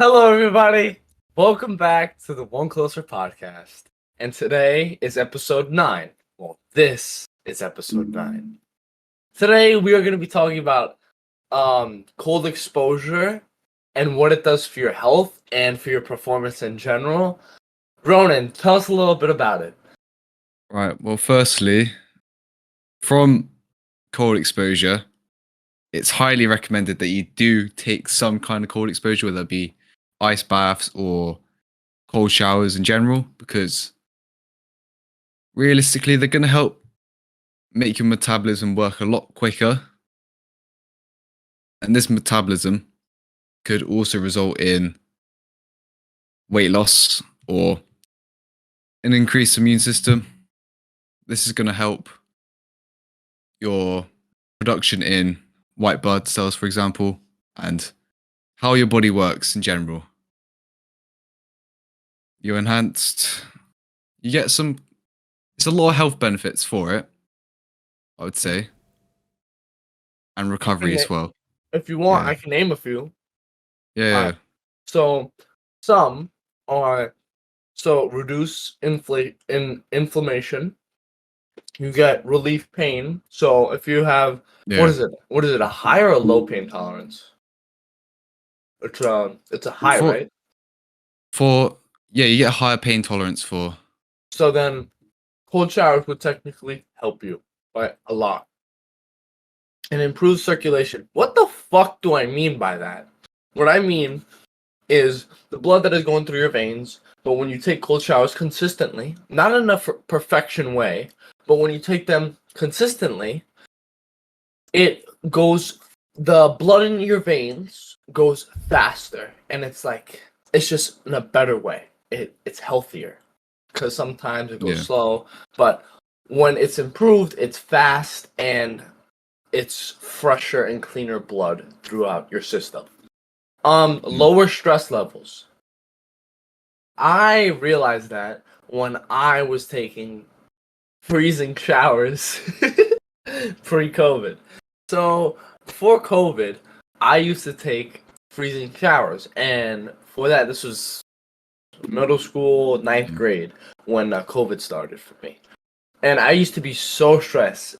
Hello, everybody. Welcome back to the One Closer podcast. And today is episode 9. Well, this is episode 9. Today, we are going to be talking about cold exposure and what it does for your health and for your performance in general. Ronan, tell us a little bit about it. Right. Well, firstly, from cold exposure, it's highly recommended that you do take some kind of cold exposure, whether it be ice baths or cold showers in general, because realistically, they're going to help make your metabolism work a lot quicker. And this metabolism could also result in weight loss or an increased immune system. This is going to help your production in white blood cells, for example, and how your body works in general. You're enhanced. You get some. It's a lot of health benefits for it, I would say, and recovery as well. If you want, Yeah. I can name a few. Yeah. So, some are reduce inflammation. You get relief pain. So if you have Yeah. what is it? A high or a low pain tolerance? It's a high, right? You get a higher pain tolerance for. So then cold showers would technically help you by a lot. And improve circulation. What the fuck do I mean by that? What I mean is the blood that is going through your veins, but when you take cold showers consistently, not in a perfection way, but when you take them consistently, the blood in your veins goes faster, and it's just in a better way. It's healthier, because sometimes it goes slow, but when it's improved, it's fast and it's fresher and cleaner blood throughout your system. Lower stress levels. I realized that when I was taking freezing showers pre-COVID. So before COVID, I used to take freezing showers, and for that, this was middle school, 9th grade, when COVID started for me. And I used to be so stressed,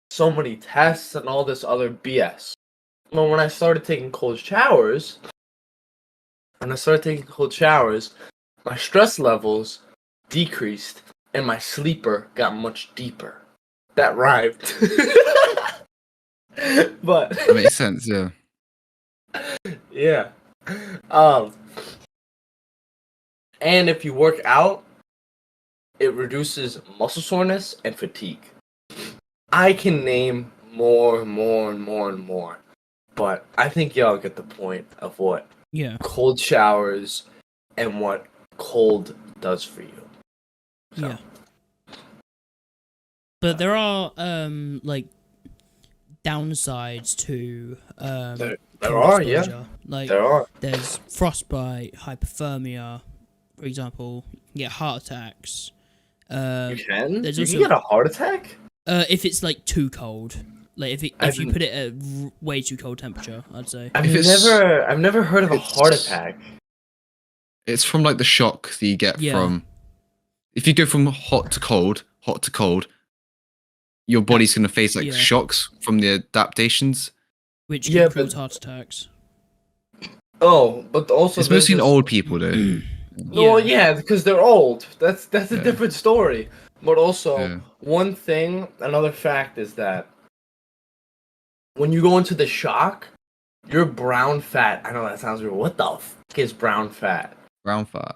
so many tests and all this other BS. But when I started taking cold showers, my stress levels decreased and my sleeper got much deeper. That rhymed. But That makes sense, yeah. yeah. And if you work out, it reduces muscle soreness and fatigue. I can name more, but I think y'all get the point of what cold showers and what cold does for you. So. Yeah. But there are downsides to there are, exposure. yeah. Like there are. There's frostbite, hypothermia, for example. You get heart attacks. You can? There's You also, can get a heart attack? If it's like too cold. Like if you put it at way too cold temperature, I'd say. I've never heard of a heart attack. It's from like the shock that you get from. If you go from hot to cold, your body's going to face shocks from the adaptations, which can cause heart attacks. Oh, but also it's mostly in old people though. Well, yeah, because they're old. That's a different story. But also, another fact is that when you go into the shock, your brown fat. I know that sounds weird. What the fuck is brown fat? Brown fat.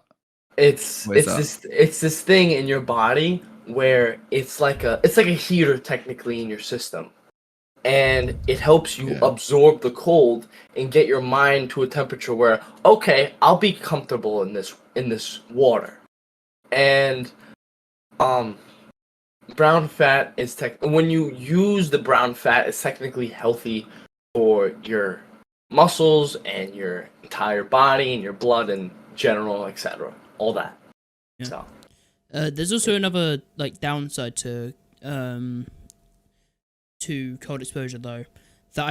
It's this thing in your body where it's like a heater technically in your system, and it helps you absorb the cold and get your mind to a temperature where, okay, I'll be comfortable in this water. And brown fat is when you use the brown fat, it's technically healthy for your muscles and your entire body and your blood in general, etc. All that. Yeah. So there's also another downside to cold exposure though that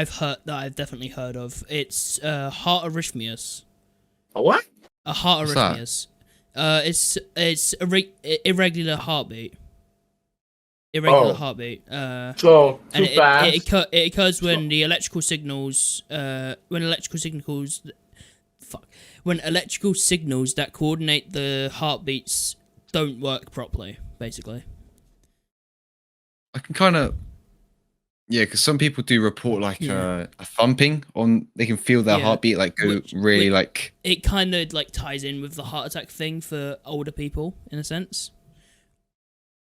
I've definitely heard of. It's heart arrhythmias. A what? A heart What's that? arrhythmias. It's a irregular heartbeat. Irregular Oh. heartbeat. So too And fast. it occurs when the electrical signals when electrical signals that coordinate the heartbeats don't work properly, basically. I can kind of, yeah, because some people do report like Yeah. a thumping on. They can feel their Yeah. heartbeat like go really which- like. It kind of like ties in with the heart attack thing for older people in a sense,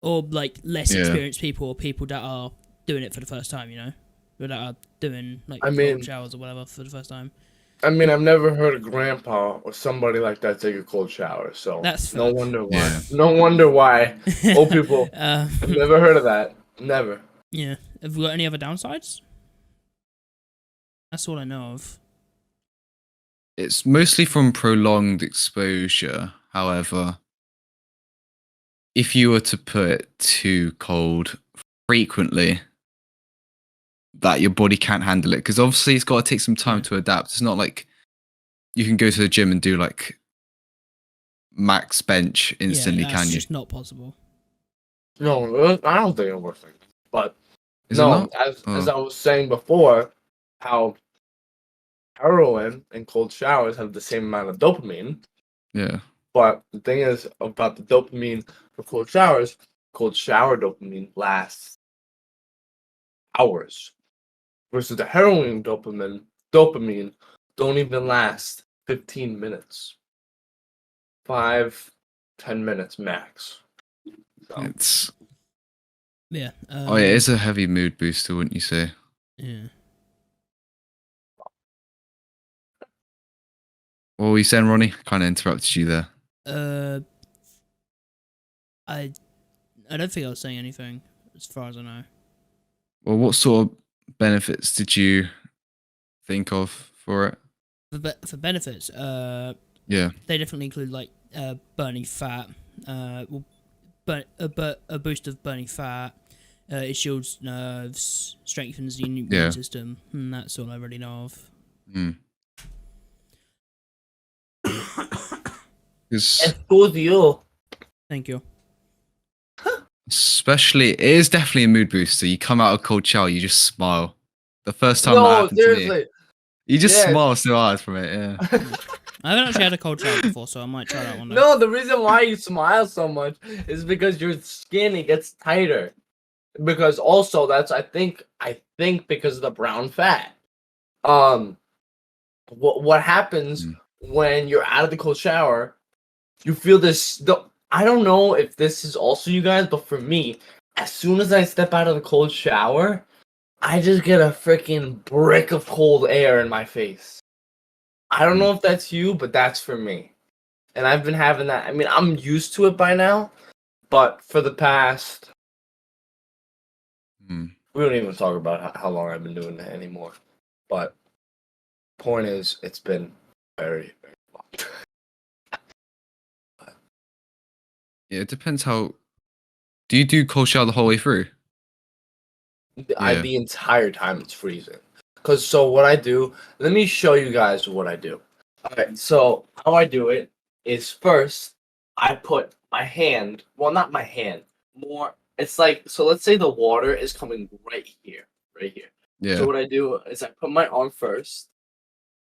or like less Yeah. experienced people, or people that are doing it for the first time. You know, that are doing like I mean- cold showers or whatever for the first time. I mean, I've never heard a grandpa or somebody like that take a cold shower, so That's no fair. wonder why. Yeah. No wonder why. Old people. Uh, I've never heard of that. Never. yeah. Have we got any other downsides? That's all I know of. It's mostly from prolonged exposure. However, if you were to put it too cold frequently, that your body can't handle it, because obviously it's got to take some time to adapt. It's not like you can go to the gym and do like max bench instantly, yeah, that's can you? just not possible. No, I don't think it works like that. But Is it no, not? as I was saying before, how heroin and cold showers have the same amount of dopamine. Yeah. But the thing is about the dopamine for cold shower dopamine lasts hours. Versus the heroin dopamine don't even last 15 minutes. 5, 10 minutes max. So, It's Yeah. oh yeah, it's a heavy mood booster, wouldn't you say? Yeah. What were you saying, Ronnie? Kind of interrupted you there. I don't think I was saying anything as far as I know. Well, what sort of benefits did you think of for it? For benefits, Yeah. they definitely include like burning fat, but a boost of burning fat. It shields nerves, strengthens the immune Yeah. system, and that's all I really know of. Mm. 'Cause estudio. Thank you. especially, it is definitely a mood booster. You come out of a cold shower, you just smile. The first time that No, happened to me, seriously. you just Yes. smile so hard from it. Yeah. I haven't actually had a cold shower before, so I might try that one day. No, the reason why you smile so much is because your skin it gets tighter. Because also that's I think because of the brown fat. What happens when you're out of the cold shower? You feel this. I don't know if this is also you guys, but for me, as soon as I step out of the cold shower, I just get a freaking brick of cold air in my face. I don't know if that's you, but that's for me. And I've been having that. I mean, I'm used to it by now, but for the past, we don't even talk about how long I've been doing that anymore. But point is, it's been very, very long. Yeah, it depends how. Do you do cold shower the whole way through? The entire time it's freezing. So what I do, let me show you guys what I do. Alright, so how I do it is first I put my hand, well not my hand, more it's like so let's say the water is coming right here. Yeah. So what I do is I put my arm first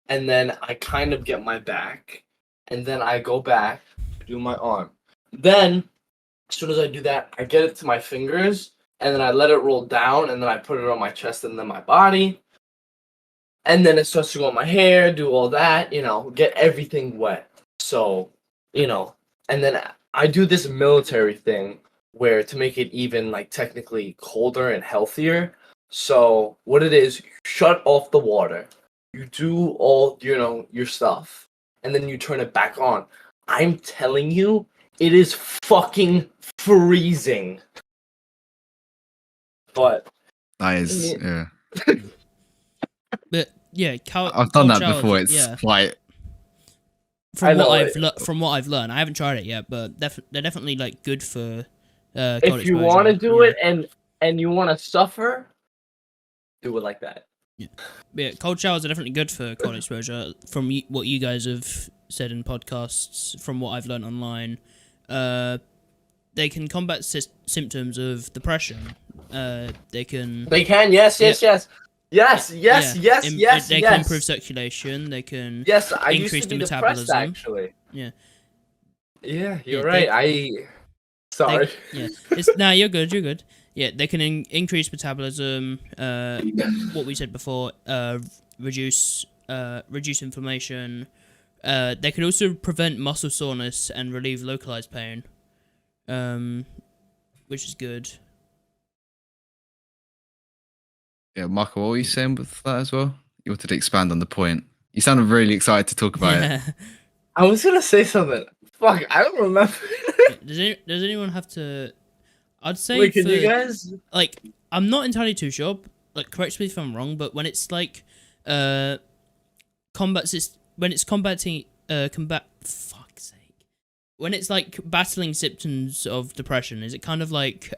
and then I kind of get my back and then I go back, do my arm. Then as soon as I do that, I get it to my fingers and then I let it roll down, and then I put it on my chest and then my body. And then it starts to go on my hair, do all that, get everything wet. So, and then I do this military thing where to make it even like technically colder and healthier. So what it is, you shut off the water, you do all, your stuff, and then you turn it back on. I'm telling you, it is fucking freezing. But That is, yeah. But yeah, I've done that before. It's yeah. quite. From what I've learned, I haven't tried it yet, but they're definitely like good for. If you want to do it and you want to suffer, do it like that. Yeah, cold showers are definitely good for cold exposure. From what you guys have said in podcasts, from what I've learned online, they can combat symptoms of depression. They can. They can. Yes. Yeah. Yes. Yes. Yes. Yes. Yeah, Yes. Yes. they Yes. can improve circulation. They can Yes. I used increase to the be depressed, metabolism. actually. Yeah. Yeah, you're Yeah, right. Sorry. Yeah, it's no, you're good. You're good. Yeah, they can increase metabolism. What we said before. Reduce inflammation. They can also prevent muscle soreness and relieve localized pain. Which is good. Yeah, Michael, what were you saying with that as well? You wanted to expand on the point. You sounded really excited to talk about it. I was gonna say something. Fuck, I don't remember. Does anyone have to? I'd say Wait, can you guys? like, I'm not entirely too sure. Like, correct me if I'm wrong, but when it's like, when it's combating, fuck's sake, when it's like battling symptoms of depression, is it kind of like,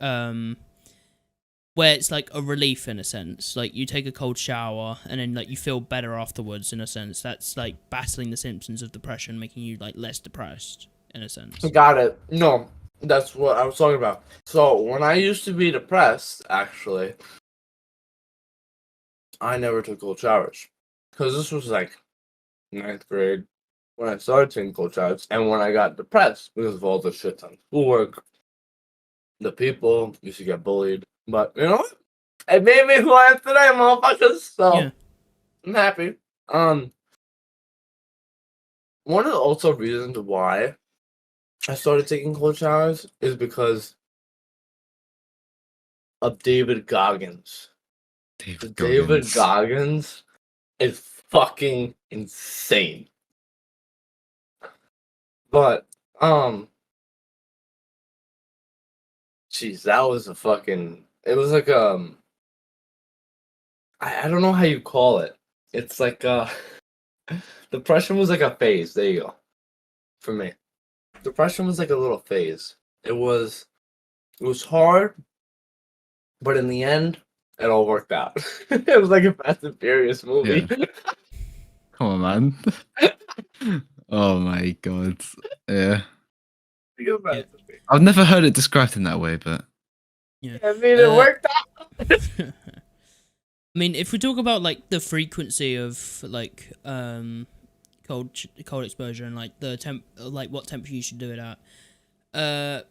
where it's like a relief in a sense? Like, you take a cold shower and then like you feel better afterwards in a sense. That's like battling the symptoms of depression, making you like less depressed in a sense. Got it. No, that's what I was talking about. So when I used to be depressed, actually, I never took cold showers because this was like 9th grade when I started taking cold showers, and when I got depressed because of all the shit ton of schoolwork, the people used to get bullied. But you know what? It made me who I am today, motherfuckers. So Yeah. I'm happy. One of the also reasons why I started taking cold showers is because of David Goggins. David Goggins is fucking insane. But jeez, that was a fucking. It was like I don't know how you call it. It's like depression was like a phase. There you go. For me, depression was like a little phase. It was hard, but in the end, it all worked out. It was like a Fast and Furious movie. Yeah. Come on, man. Oh my god. Yeah. Yeah. I've never heard it described in that way, but Yeah. I mean, it worked out. I mean, if we talk about like the frequency of like cold exposure and like the like what temperature you should do it at,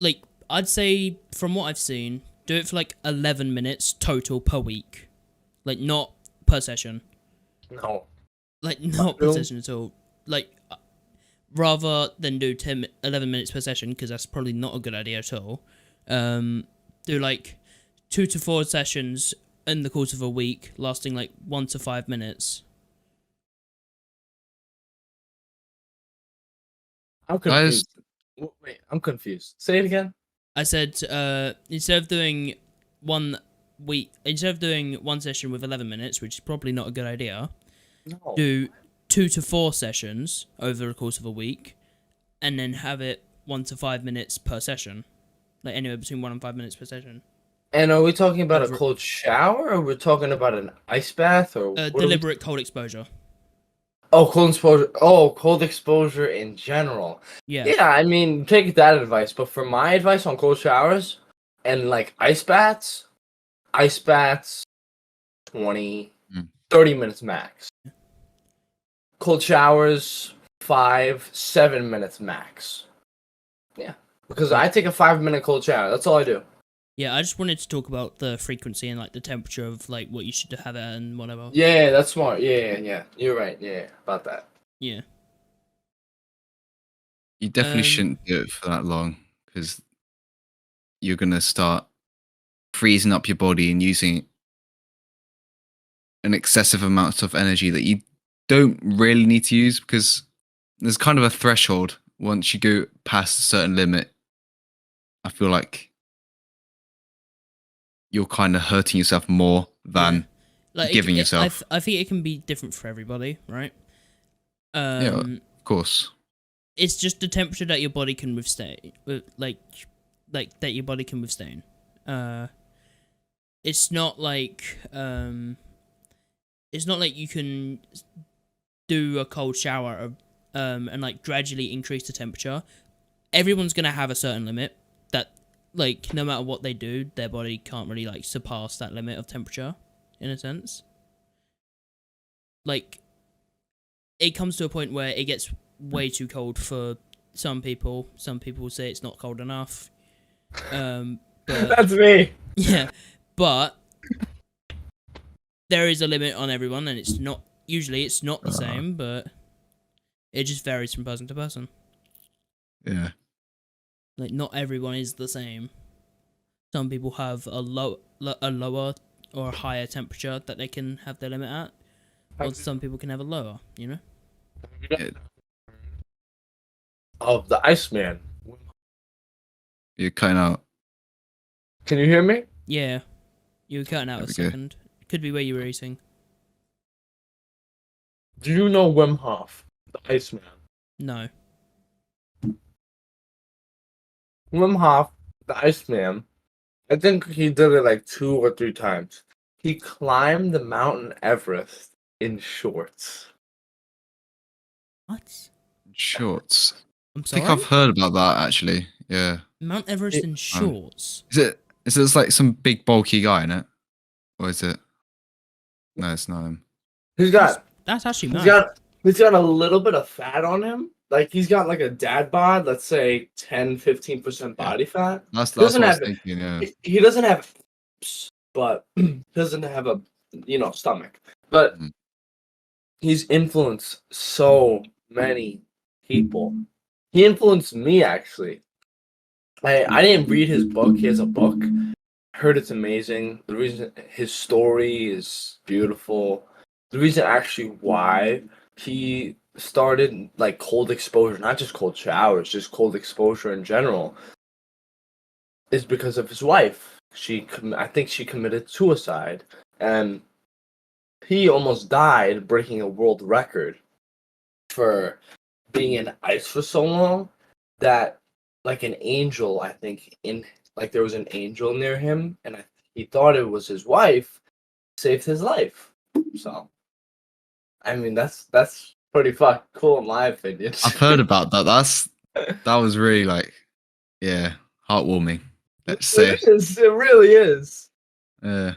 like I'd say from what I've seen, do it for like 11 minutes total per week, like not per session. No. Like not per session at all. Like rather than do 11 minutes per session, because that's probably not a good idea at all. Do like 2 to 4 sessions in the course of a week, lasting like 1 to 5 minutes. I'm confused. Wait, I'm confused. Say it again. I said instead of doing one session with 11 minutes, which is probably not a good idea, No. do 2 to 4 sessions over the course of a week, and then have it 1 to 5 minutes per session, like anywhere between 1 and 5 minutes per session. And are we talking about a cold shower, or we're talking about an ice bath, or deliberate cold exposure? Oh, cold exposure. Oh, cold exposure in general. Yeah. Yeah, I mean, take that advice. But for my advice on cold showers and like ice baths, 20, 30 minutes max. Cold showers, 5-7 minutes max. Yeah, because I take a 5-minute cold shower. That's all I do. Yeah, I just wanted to talk about the frequency and like the temperature of like what you should have it and whatever. Yeah, that's smart. Yeah. You're right. Yeah, about that. Yeah. you definitely shouldn't do it for that long, because you're gonna start freezing up your body and using an excessive amount of energy that you don't really need to use, because there's kind of a threshold. Once you go past a certain limit, I feel like you're kind of hurting yourself more than giving yourself. I think it can be different for everybody, right? Yeah, of course. It's just the temperature that your body can withstand, like that your body can withstand. It's not like you can do a cold shower, and like gradually increase the temperature, everyone's gonna have a certain limit that, like, no matter what they do, their body can't really like surpass that limit of temperature, in a sense. Like, it comes to a point where it gets way too cold for some people. Some people say it's not cold enough. But That's me. yeah, but there is a limit on everyone, and it's not usually it's not the same, but it just varies from person to person. Yeah. Like, not everyone is the same. Some people have a lower or a higher temperature that they can have their limit at, or some people can have a lower. You know. Yeah. Of the Iceman. You're cutting out. Can you hear me? Yeah, you were cutting out There a we go. second. Could be where you were eating. Do you know Wim Hof, the Iceman? No. Wim Hof, the Iceman. I think he did it like 2 or 3 times. He climbed the Mountain Everest in shorts. What? Shorts. I'm I think sorry. I've heard about that actually. Yeah. Mount Everest in shorts. Is it like some big bulky guy in it? Or is it? No, it's not him. He's got That's actually he's mad. got a little bit of fat on him. Like, he's got like a dad bod, let's say 10-15% body fat. That's He doesn't what I was have thinking, yeah. he doesn't have abs, but he doesn't have a stomach. But Mm. he's influenced so many people. He influenced me, actually. I didn't read his book. He has a book. I heard it's amazing. The reason his story is beautiful. The reason actually why he started like cold exposure, not just cold showers, just cold exposure in general, is because of his wife. I think she committed suicide, and he almost died breaking a world record for being in ice for so long that, like, an angel, I think, there was an angel near him, and he thought it was his wife, saved his life. So, I mean, that's pretty fucking cool in my opinion. I've heard about that. That was really like, yeah, heartwarming. Let's say. It is. It really is. Yeah.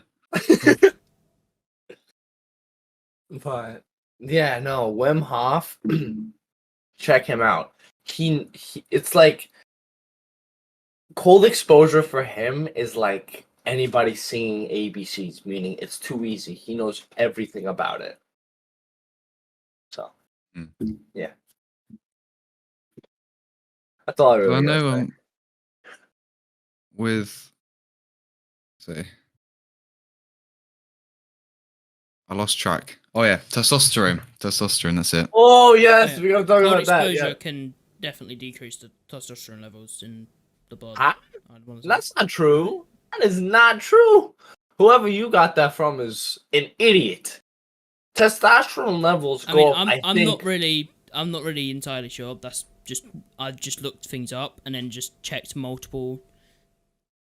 But yeah, no, Wim Hof. Check him out. He it's like cold exposure for him is like anybody singing ABCs, meaning it's too easy. He knows everything about it. So, yeah. That's all I So I really gotta know say. with say I lost track. Oh yeah, testosterone. Testosterone, that's it. Oh yes, Yeah. we're gonna talk Cold about that. exposure Yeah. can definitely decrease the testosterone levels in the body. Huh? I'd want to say. That's not true. That is not true. Whoever you got that from is an idiot. Testosterone levels I mean, go up. I'm not really entirely sure. That's just I just looked things up and then just checked multiple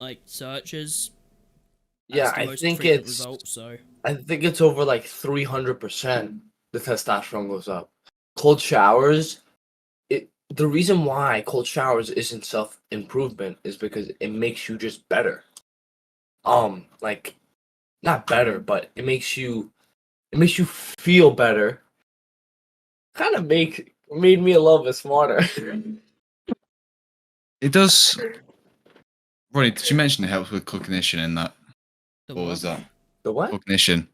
like searches. Yeah, That's the I most think frequent it's result. So I think it's over like 300%. The testosterone goes up. Cold showers. The reason why cold showers isn't self improvement is because it makes you just better. Like, not better, but it makes you feel better. Kind of made me a little bit smarter. It does. Ronnie, did you mention it helps with cognition in that? the What was that? The what? Cognition.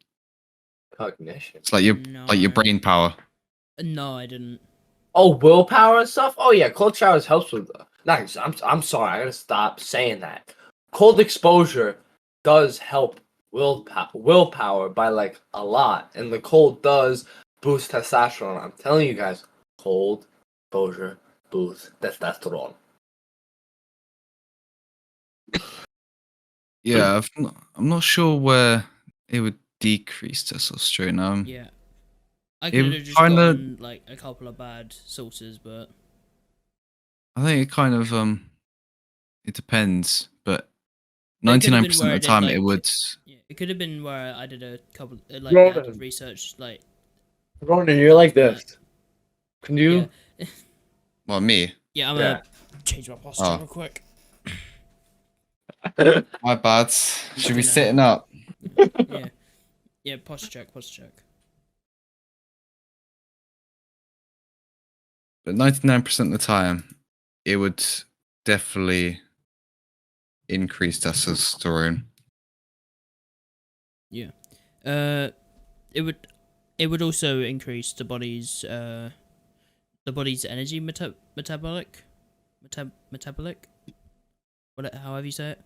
Cognition. It's like your No. brain power. No, I didn't. Oh, willpower and stuff. Oh yeah, cold showers helps with. Nice. I'm sorry. I gotta stop saying that. Cold exposure does help willpower by like a lot, and the cold does boost testosterone. I'm telling you guys, cold exposure boosts testosterone. Yeah, I'm not sure where it would decrease testosterone. Yeah, I It could would have just kinda- gotten like a couple of bad sources, but I think it kind of it depends, but It could have 99% been of where the I did, time like, it would. yeah, it could have been where I did a couple Yeah. I did research like Ronan, you're like this. Can you? Yeah. Well, me. Yeah, I'm Yeah. gonna change my posture Oh. real quick. My bad. Should be gonna- sitting up? Yeah. Yeah, posture check, posture check. But 99% of the time, it would definitely increase testosterone. Yeah. It would also increase the body's energy metabolic. However you say it.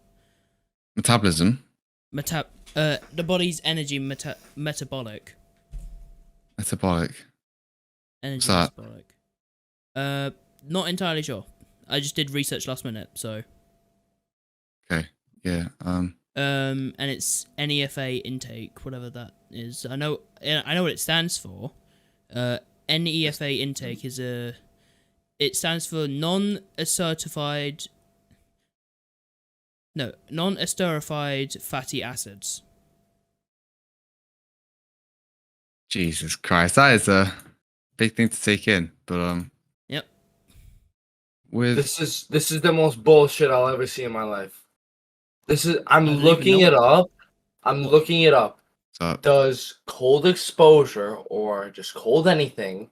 Metabolism. The body's energy metabolic. Metabolic. Energy What's that? metabolic. Not entirely sure. I just did research last minute, so. Okay. Yeah. And it's NEFA intake, whatever that is. I know what it stands for. NEFA intake is it stands for non-esterified fatty acids. Jesus Christ, that is a big thing to take in. But Yep. with This is the most bullshit I'll ever see in my life. I'm don't even looking know it what- up. I'm looking it up. what's up? Does cold exposure or just cold anything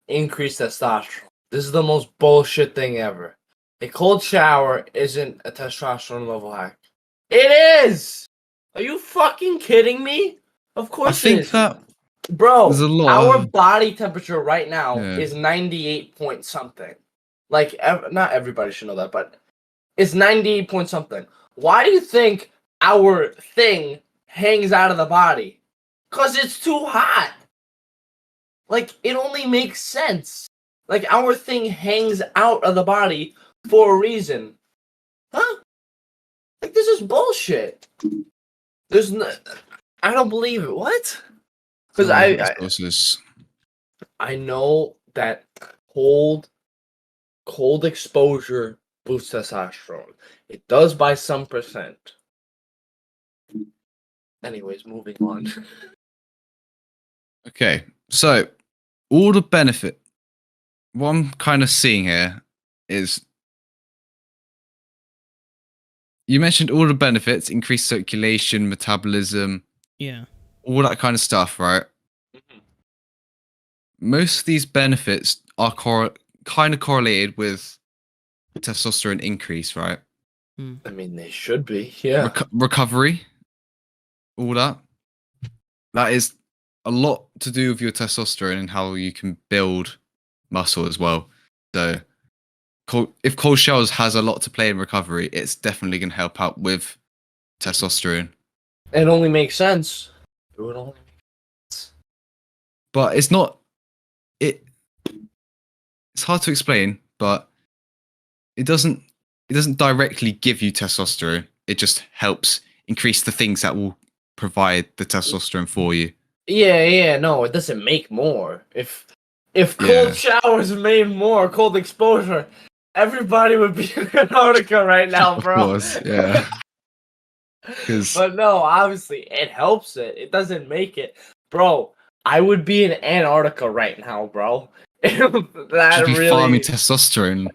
increase testosterone? This is the most bullshit thing ever. A cold shower isn't a testosterone level hack. It is! Are you fucking kidding me? Of I course it think is. that Bro, there's a lot our of- body temperature right now Yeah. is 98 point something. Like, not everybody should know that, but it's 98 point something. Why do you think our thing hangs out of the body? Because it's too hot. Like, it only makes sense. Like, our thing hangs out of the body for a reason. Huh? Like, this is bullshit. There's no... I don't believe it. What? Because sources. I know that cold exposure boosts testosterone. It does by some percent. Anyways, moving on. Okay, so all the benefit. What I'm kind of seeing here is you mentioned all the benefits: increased circulation, metabolism, Yeah. all that kind of stuff, right? Most of these benefits are kind of correlated with testosterone increase, right? I mean, they should be. Yeah. Recovery, all that. That is a lot to do with your testosterone and how you can build muscle as well. So, if cold showers has a lot to play in recovery, it's definitely going to help out with testosterone. It only makes sense. It would only make sense. But it's not. It's hard to explain, but it doesn't directly give you testosterone. It just helps increase the things that will provide the testosterone for you. Yeah, no, it doesn't make more. If cold Yeah. showers made more, cold exposure, everybody would be in Antarctica right now, Of bro. course, yeah. 'Cause- But no, obviously it helps it. It doesn't make it. Bro, I would be in Antarctica right now, bro. That Should be really farming testosterone.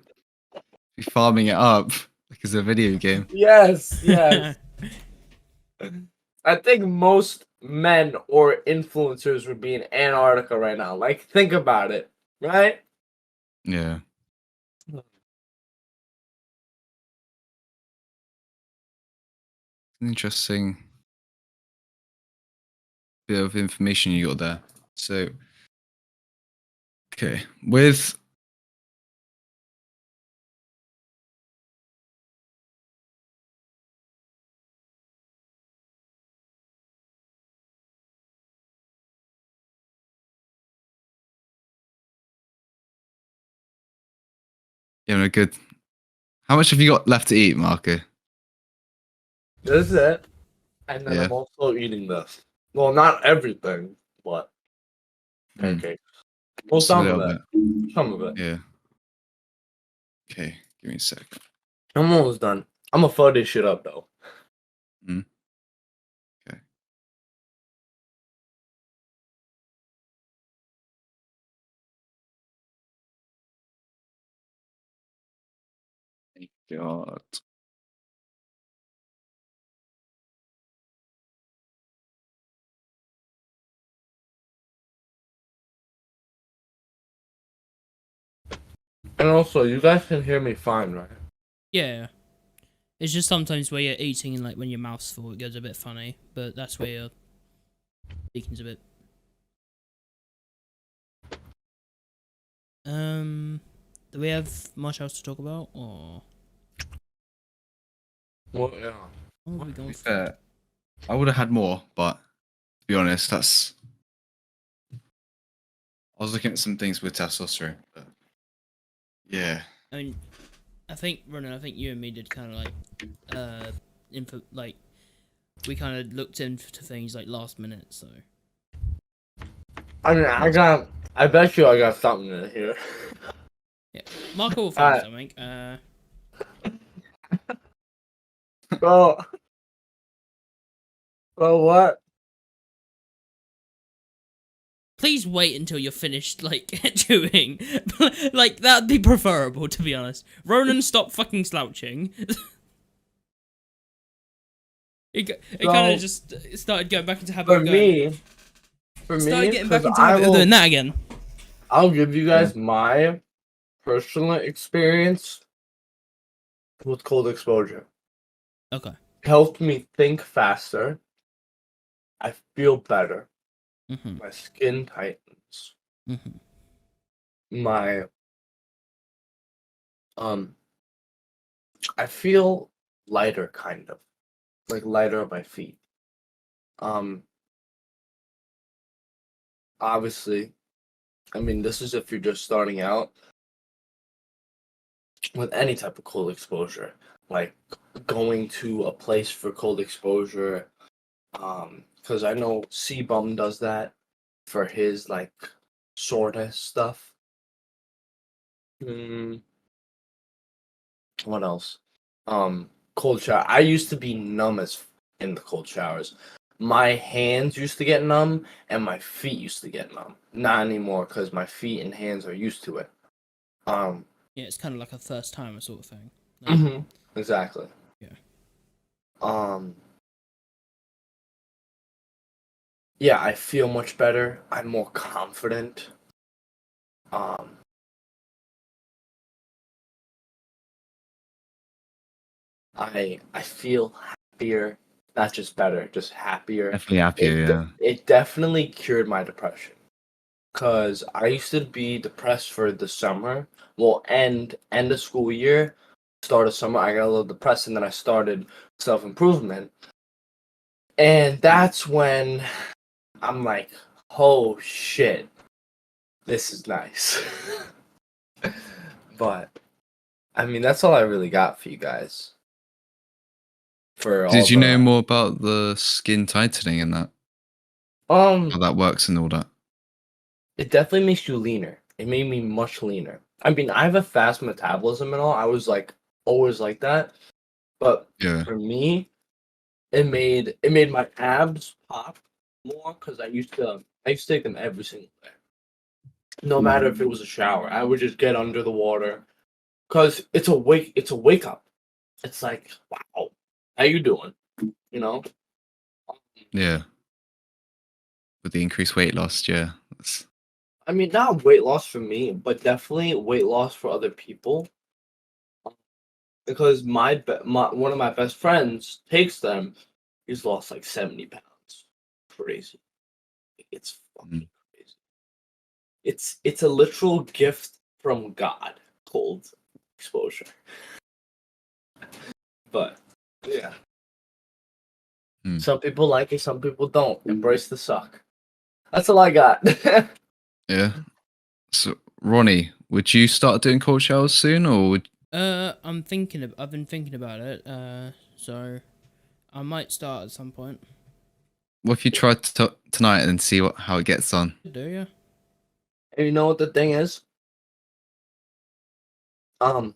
Be farming it up like it's a video game. Yes. I think most men or influencers would be in Antarctica right now. Like, think about it, right? Yeah. Interesting bit of information you got there. So, okay, with yeah, no, good. How much have you got left to eat, Marco? This is it. And then Yeah. I'm also eating this. Well, not everything, but pancakes. Well, Just a some of little it. bit. Some of it. Yeah. Okay, give me a sec. I'm almost done. I'm gonna fuck this shit up, though. Okay. God. And also, you guys can hear me fine, right? Yeah. It's just sometimes where you're eating and like when your mouth's full, it goes a bit funny. But that's where your speaking's a bit. Do we have much else to talk about, or Well, yeah. what are we To going be for? fair, I would have had more, but to be honest, that's. I was looking at some things with testosterone, but yeah. I mean, I think Ronan, I think you and me did kind of like, info like, we kind of looked into things like last minute. So I mean, I bet you I got something in here. yeah, Marco will find Alright. something. Bro. Bro, what? Please wait until you're finished, like, chewing. Like, that'd be preferable, to be honest. Ronan, stop fucking slouching. It kind of just started going back into habit For of going. me, Started getting back because into habit of doing that again. I'll give you guys my personal experience with cold exposure. Okay. Helped me think faster. I feel better. Mm-hmm. My skin tightens. Mm-hmm. My I feel lighter, kind of like lighter on my feet. Um, Obviously, I mean, this is if you're just starting out with any type of cold exposure, like going to a place for cold exposure. Because I know C-Bum does that for his like soreness stuff. Mm, what else? Cold shower. I used to be numb as in the cold showers. My hands used to get numb and my feet used to get numb. Not anymore because my feet and hands are used to it. Um, Yeah, it's kind of like a first timer sort of thing. Like, exactly. yeah. Um, yeah, I feel much better. I'm more confident. Um, I feel happier, not just better, just happier. Definitely happier, yeah. It definitely cured my depression. Cause I used to be depressed for the summer. Well, end of school year, start of summer, I got a little depressed, and then I started self improvement, and that's when I'm like, oh shit, this is nice. But I mean, that's all I really got for you guys. For all Did you know the more about the skin tightening and that? um, How that works and all that? it definitely makes you leaner. It made me much leaner. I mean, I have a fast metabolism and all. I was like always like that. But Yeah. for me, it made my abs pop more because I used to take them every single day. No matter if it was a shower, I would just get under the water because it's a wake up. It's like, wow, how you doing? You know? Yeah. With the increased weight loss, yeah. That's, I mean, not weight loss for me, but definitely weight loss for other people. Because my one of my best friends takes them. He's lost like 70 pounds. Crazy. It's fucking crazy. It's a literal gift from God. Cold exposure. But yeah, Hmm. some people like it, some people don't. Embrace the suck. That's all I got. Yeah. So, Ronnie, would you start doing cold showers soon, or would I've been thinking about it. So I might start at some point. what if you try tonight and see how it gets on? Do you? And you know what the thing is? Um,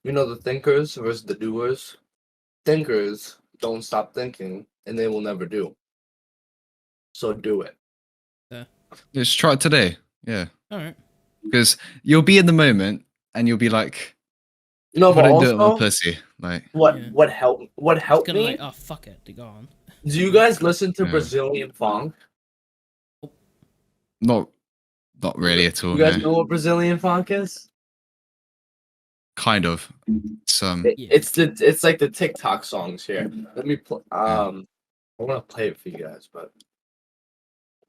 you know the thinkers versus the doers. Thinkers don't stop thinking, and they will never do. So do it. Yeah. Just try it today. Yeah. All right. Because you'll be in the moment and you'll be like, No, if I but don't do it on my also pussy, like, Yeah. what It's helped gonna me? like, oh fuck it, to go on. Do you guys listen to Yeah. Brazilian funk? not really at all. You guys No, know what Brazilian funk is? kind of. Some. Yeah. It's like the TikTok songs here. Let me Yeah. I want to play it for you guys, but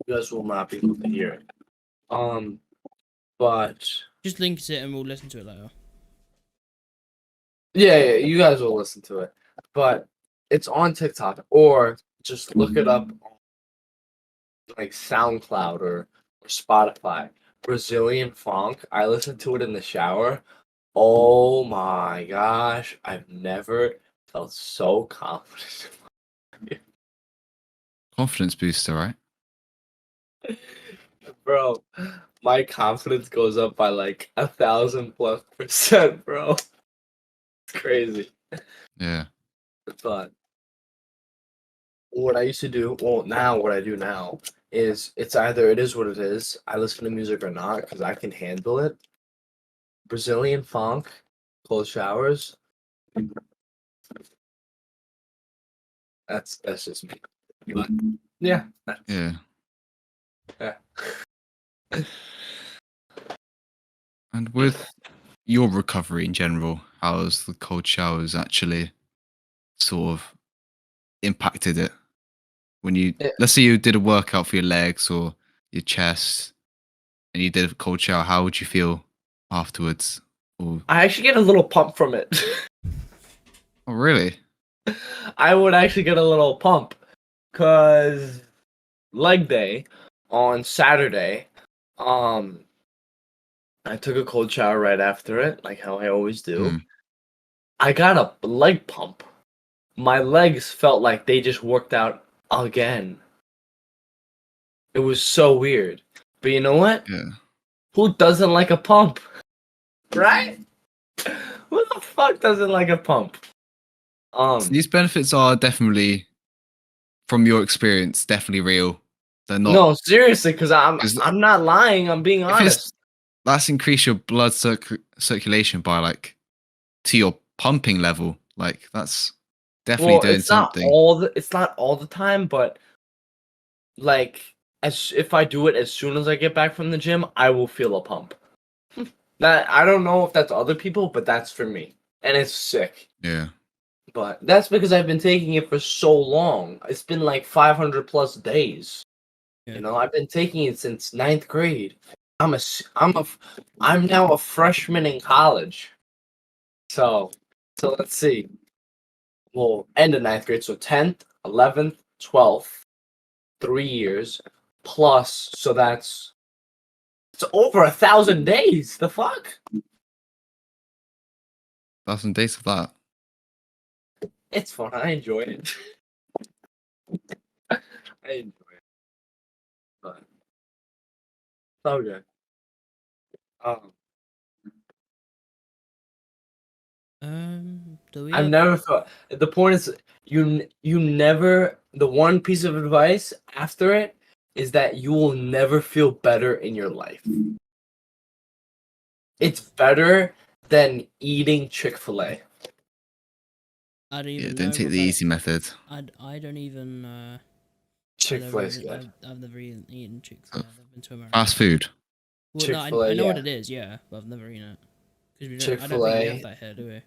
you guys will not be able to hear it. But Just link it and we'll listen to it later. yeah, you guys will listen to it. But it's on TikTok, or just look it up on like SoundCloud or Spotify. Brazilian funk. I listen to it in the shower. Oh my gosh, I've never felt so confident. Confidence booster, right? Bro, my confidence goes up by like 1,000+%, bro. It's crazy. Yeah. But what I used to do, well, now what I do now is it's either it is what it is. I listen to music or not because I can handle it. Brazilian funk, cold showers. That's just me. But yeah, Yeah. yeah. And with your recovery in general, how has the cold showers actually sort of impacted it? When you, Yeah. let's say you did a workout for your legs or your chest and you did a cold shower, how would you feel afterwards? Or, I actually get a little pump from it. oh, really? I would actually get a little pump because leg day on Saturday, um, I took a cold shower right after it, like how I always do. Hmm. I got a leg pump. My legs felt like they just worked out again. It was so weird. But you know what? Yeah. Who doesn't like a pump? Right? Who the fuck doesn't like a pump? So these benefits are definitely, from your experience, definitely real. They're not, No, seriously, because because I'm not lying. I'm being if it's, honest. that's increase your blood circulation by like to your pumping level. Like that's definitely Well, doing something. it's not all the time, but like as if I do it as soon as I get back from the gym, I will feel a pump. That I don't know if that's other people, but that's for me, and it's sick. Yeah. But that's because I've been taking it for so long. It's been like 500+ days. Yeah. You know, I've been taking it since ninth grade. I'm now a freshman in college. So let's see. Well, end of ninth grade, so 10th, 11th, 12th, 3 years plus. So it's over 1,000 days. The fuck? That's some days of that. It's fun. I enjoy it. I enjoy it. But okay. Um, Do we I've have never thought. The point is, you never. The one piece of advice after it is that you will never feel better in your life. It's better than eating Chick-fil-A. I don't Yeah, even don't know take what the easy method. I don't even Chick-fil-A is good. I've never even eaten Chick-fil-A. I've never been to America. Fast food. Well, no, Chick-fil-A, I know what yeah. it is, yeah, but I've never eaten it. Because I don't think we have Chick-fil-A, that here, do we?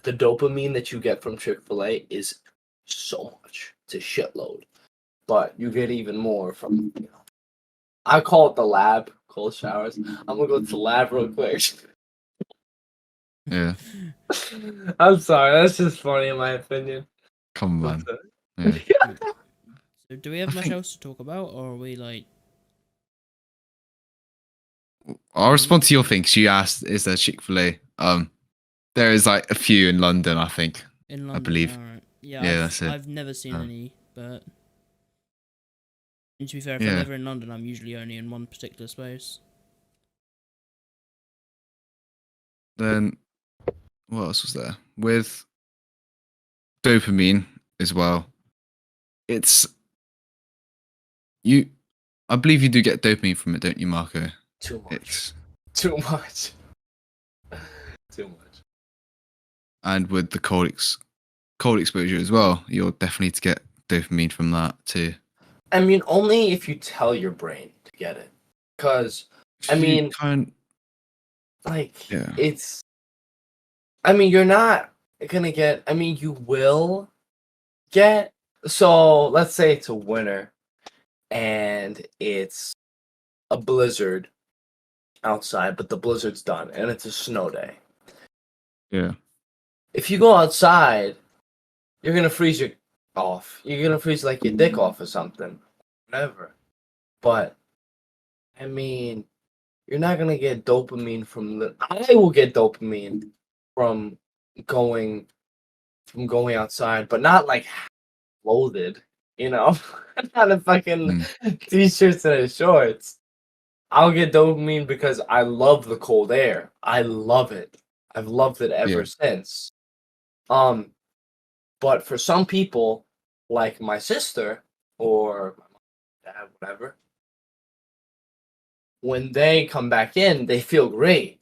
the dopamine that you get from Chick-fil-A is so much. It's a shitload. But you get even more from, I call it the lab, cold showers. I'm gonna go to the lab real quick. Yeah. I'm sorry, that's just funny in my opinion. Come on. But, Yeah. So do we have I much think else to talk about, or are we like I'll respond to your thing. 'Cause you asked, is there Chick-fil-A? There is like a few in London, I think. in I London? believe. Alright. Yeah, Yeah, that's it. I've never seen Um, any, but and to be fair, if I'm Yeah. ever in London, I'm usually only in one particular space. Then what else was there? With dopamine as well. It's you. I believe you do get dopamine from it, don't you, Marco? too much. It's Too much. Too much. and with the cold exposure as well, you'll definitely to get dopamine from that too. I mean, only if you tell your brain to get it, because I You mean, like yeah. it's. I mean, you're not gonna get. I mean, you will get. So let's say it's a winter, and it's a blizzard outside, but the blizzard's done, and it's a snow day. Yeah. If you go outside, you're gonna freeze your off. You're gonna freeze like your dick off or something, whatever. But I mean, you're not gonna get dopamine from the. I will get dopamine from going outside, but not like loaded. You know, not a fucking t-shirts and shorts. I'll get dopamine because I love the cold air. I love it. I've loved it ever since. But for some people, like my sister or my mom, dad, whatever, when they come back in, they feel great.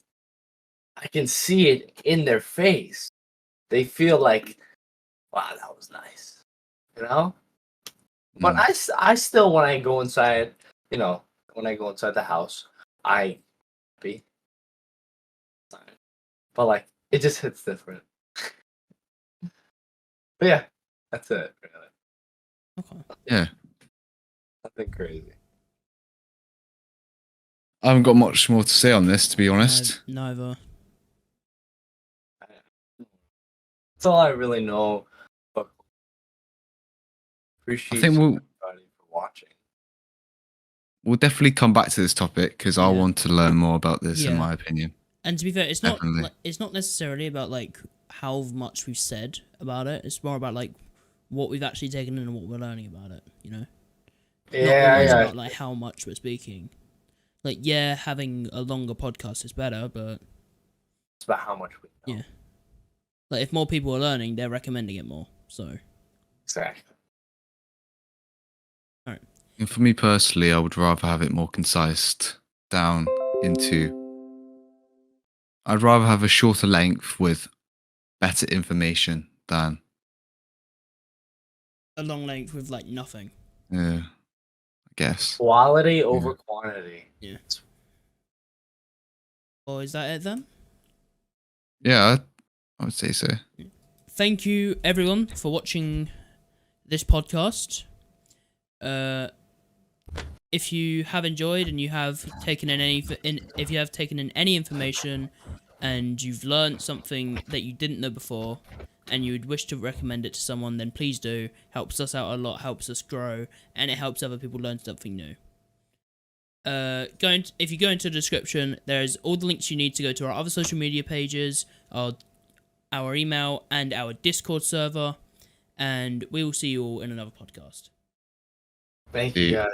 I can see it in their face. They feel like, wow, that was nice, you know? But I still, when I go inside, when I go inside the house, I be. But like, it just hits different. But yeah, that's it, really. Okay. Yeah. Nothing crazy. I haven't got much more to say on this, to be honest. Neither. That's all I really know. But appreciate everybody for watching. We'll definitely come back to this topic because I want to learn more about this, in my opinion. And to be fair, it's not it's not necessarily about like how much we've said about it. It's more about like what we've actually taken in and what we're learning about it. You know. Yeah. Not always about like how much we're speaking. Like having a longer podcast is better, but it's about how much we know. Yeah. Like if more people are learning, they're recommending it more. So. Exactly. All right. And for me personally, I would rather have it more concise down into. I'd rather have a shorter length with better information than a long length with like nothing. Yeah, I guess. Quality over quantity. Yeah. Well, is that it then? Yeah, I would say so. Thank you everyone for watching this podcast. If you have enjoyed and you have taken in any information and you've learned something that you didn't know before and you would wish to recommend it to someone, then please do. Helps us out a lot, helps us grow, and it helps other people learn something new. If you go into the description, there's all the links you need to go to our other social media pages, our email, and our Discord server, and we will see you all in another podcast. Thank you guys.